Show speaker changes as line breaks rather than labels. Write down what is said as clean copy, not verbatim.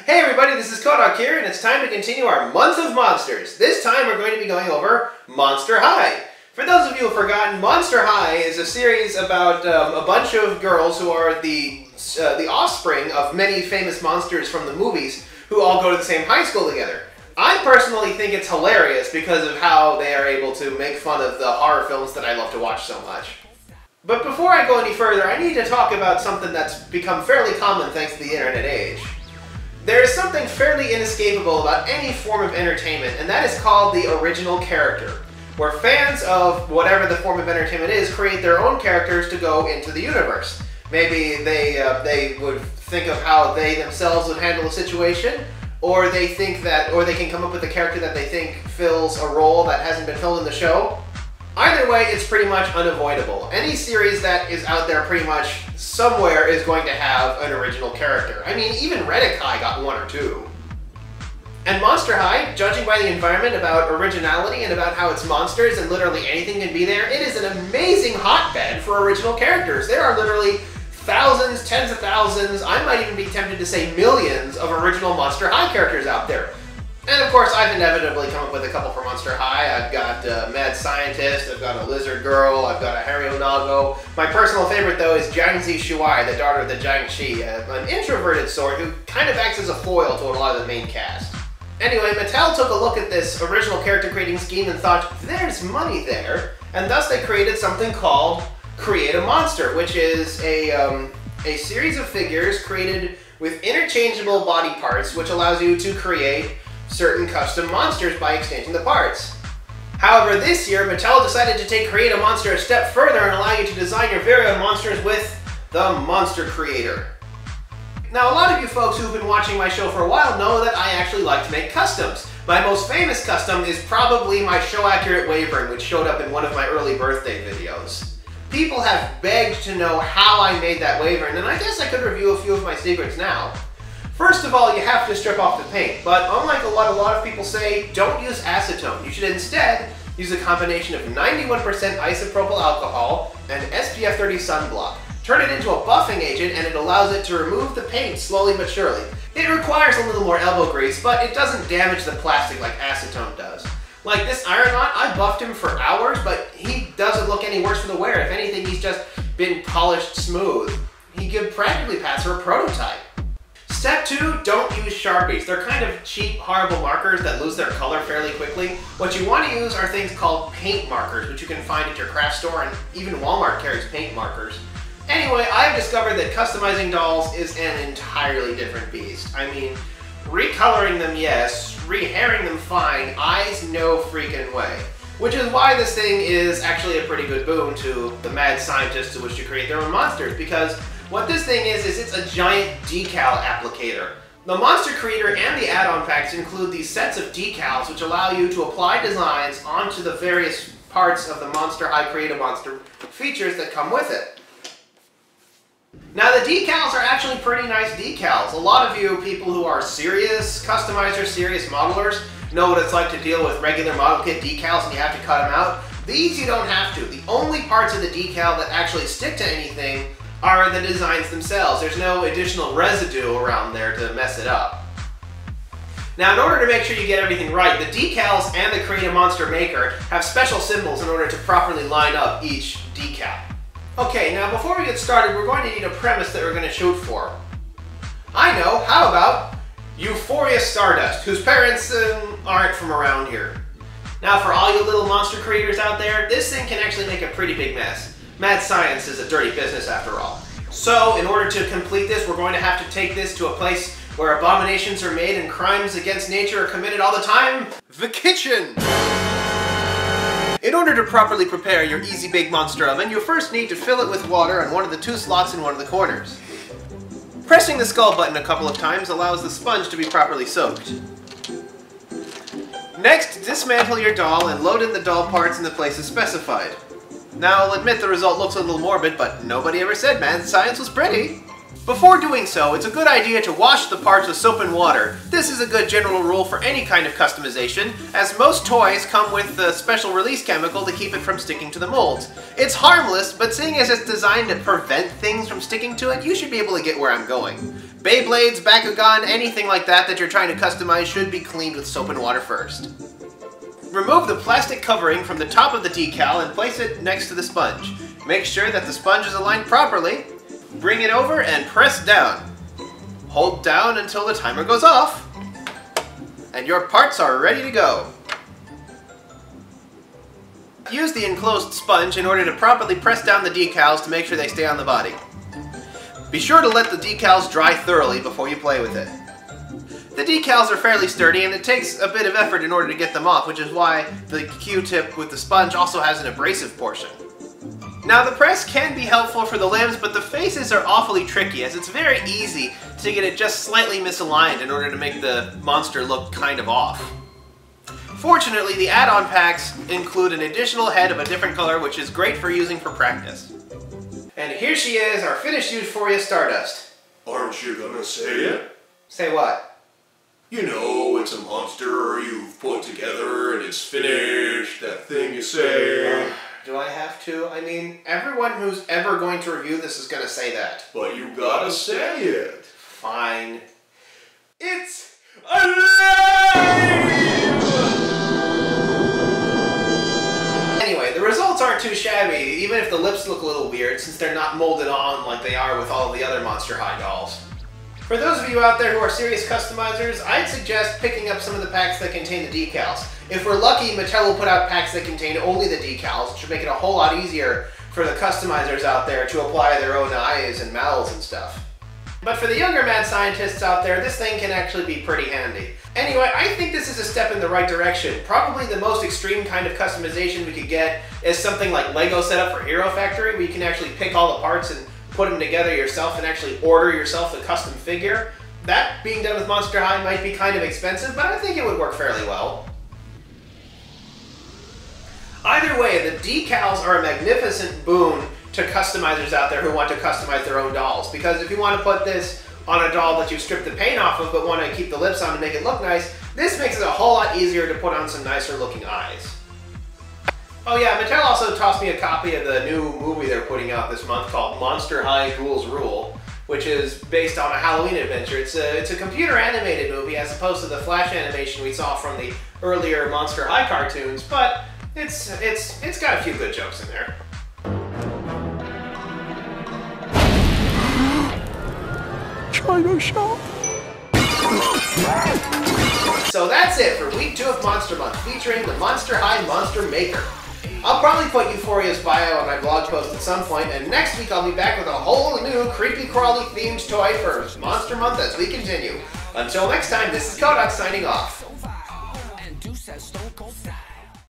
Hey everybody, this is Kohdok here, and it's time to continue our month of monsters. This time we're going to be going over Monster High. For those of you who have forgotten, Monster High is a series about a bunch of girls who are the offspring of many famous monsters from the movies who all go to the same high school together. I personally think it's hilarious because of how they are able to make fun of the horror films that I love to watch so much. But before I go any further, I need to talk about something that's become fairly common thanks to the internet age. There is something fairly inescapable about any form of entertainment, and that is called the original character, where fans of whatever the form of entertainment is create their own characters to go into the universe. Maybe they would think of how they themselves would handle a situation, or they can come up with a character that they think fills a role that hasn't been filled in the show. Either way, it's pretty much unavoidable. Any series that is out there pretty much somewhere is going to have an original character. I mean, even Reddit got one or two. And Monster High, judging by the environment about originality and about how it's monsters and literally anything can be there, it is an amazing hotbed for original characters. There are literally thousands, tens of thousands, I might even be tempted to say millions of original Monster High characters out there. And of course, I've inevitably come up with a couple for Monster High. I've got a Mad Scientist, I've got a Lizard Girl, I've got a Harry Onago. My personal favorite, though, is Jiangxi Shuai, the daughter of the Jiangxi, an introverted sort who kind of acts as a foil to a lot of the main cast. Anyway, Mattel took a look at this original character creating scheme and thought, there's money there, and thus they created something called Create a Monster, which is a series of figures created with interchangeable body parts, which allows you to create certain custom monsters by exchanging the parts. However, this year, Mattel decided to take Create a Monster a step further and allow you to design your very own monsters with the Monster Creator. Now, a lot of you folks who've been watching my show for a while know that I actually like to make customs. My most famous custom is probably my show-accurate Wyvern, which showed up in one of my early birthday videos. People have begged to know how I made that Wyvern, and I guess I could review a few of my secrets now. First of all, you have to strip off the paint, but unlike a lot of people say, don't use acetone. You should instead use a combination of 91% isopropyl alcohol and SPF 30 sunblock. Turn it into a buffing agent and it allows it to remove the paint slowly but surely. It requires a little more elbow grease, but it doesn't damage the plastic like acetone does. Like this Ironaut, I buffed him for hours, but he doesn't look any worse for the wear. If anything, he's just been polished smooth. He could practically pass for a prototype. Step 2, don't use Sharpies. They're kind of cheap, horrible markers that lose their color fairly quickly. What you want to use are things called paint markers, which you can find at your craft store, and even Walmart carries paint markers. Anyway, I've discovered that customizing dolls is an entirely different beast. I mean, recoloring them, yes. Rehairing them, fine. Eyes, no freaking way. Which is why this thing is actually a pretty good boon to the mad scientists who wish to create their own monsters, because what this thing is it's a giant decal applicator. The Monster Creator and the add-on packs include these sets of decals which allow you to apply designs onto the various parts of the Monster High Create a Monster features that come with it. Now the decals are actually pretty nice decals. A lot of you people who are serious customizers, serious modelers, know what it's like to deal with regular model kit decals and you have to cut them out. These you don't have to. The only parts of the decal that actually stick to anything are the designs themselves. There's no additional residue around there to mess it up. Now, in order to make sure you get everything right, the decals and the Create a Monster Maker have special symbols in order to properly line up each decal. Okay, now before we get started, we're going to need a premise that we're going to shoot for. I know, how about UFOria Stardust, whose parents aren't from around here. Now, for all you little monster creators out there, this thing can actually make a pretty big mess. Mad science is a dirty business after all. So, in order to complete this, we're going to have to take this to a place where abominations are made and crimes against nature are committed all the time. The kitchen! In order to properly prepare your Easy Bake Monster Oven, you first need to fill it with water on one of the 2 slots in one of the corners. Pressing the skull button a couple of times allows the sponge to be properly soaked. Next, dismantle your doll and load in the doll parts in the places specified. Now, I'll admit the result looks a little morbid, but nobody ever said mad science was pretty. Before doing so, it's a good idea to wash the parts with soap and water. This is a good general rule for any kind of customization, as most toys come with a special release chemical to keep it from sticking to the molds. It's harmless, but seeing as it's designed to prevent things from sticking to it, you should be able to get where I'm going. Beyblades, Bakugan, anything like that you're trying to customize should be cleaned with soap and water first. Remove the plastic covering from the top of the decal and place it next to the sponge. Make sure that the sponge is aligned properly. Bring it over and press down. Hold down until the timer goes off, and your parts are ready to go. Use the enclosed sponge in order to properly press down the decals to make sure they stay on the body. Be sure to let the decals dry thoroughly before you play with it. The decals are fairly sturdy and it takes a bit of effort in order to get them off, which is why the Q-tip with the sponge also has an abrasive portion. Now the press can be helpful for the limbs, but the faces are awfully tricky as it's very easy to get it just slightly misaligned in order to make the monster look kind of off. Fortunately, the add-on packs include an additional head of a different color, which is great for using for practice. And here she is, our finished UFOria Stardust.
Aren't you gonna say it?
Say what?
You know, it's a monster you've put together and it's finished, that thing you say.
Do I have to? I mean, everyone who's ever going to review this is going to say that.
But you gotta say it.
Fine.
It's alive!
Anyway, the results aren't too shabby, even if the lips look a little weird since they're not molded on like they are with all of the other Monster High dolls. For those of you out there who are serious customizers, I'd suggest picking up some of the packs that contain the decals. If we're lucky, Mattel will put out packs that contain only the decals, which should make it a whole lot easier for the customizers out there to apply their own eyes and mouths and stuff. But for the younger mad scientists out there, this thing can actually be pretty handy. Anyway, I think this is a step in the right direction. Probably the most extreme kind of customization we could get is something like Lego setup for Hero Factory, where you can actually pick all the parts and put them together yourself and actually order yourself a custom figure. That being done with Monster High might be kind of expensive, but I think it would work fairly well. Either way, the decals are a magnificent boon to customizers out there who want to customize their own dolls, because if you want to put this on a doll that you stripped the paint off of but want to keep the lips on to make it look nice, this makes it a whole lot easier to put on some nicer looking eyes. Oh yeah, Mattel also tossed me a copy of the new movie they're putting out this month called Monster High Ghouls Rule, which is based on a Halloween adventure. It's a computer animated movie as opposed to the flash animation we saw from the earlier Monster High cartoons, but it's got a few good jokes in there.
China shop.
So that's it for week 2 of Monster Month, featuring the Monster High Monster Maker. I'll probably put Euphoria's bio on my blog post at some point, and next week I'll be back with a whole new creepy crawly themed toy for Monster Month as we continue. Until next time, this is Kohdok signing off.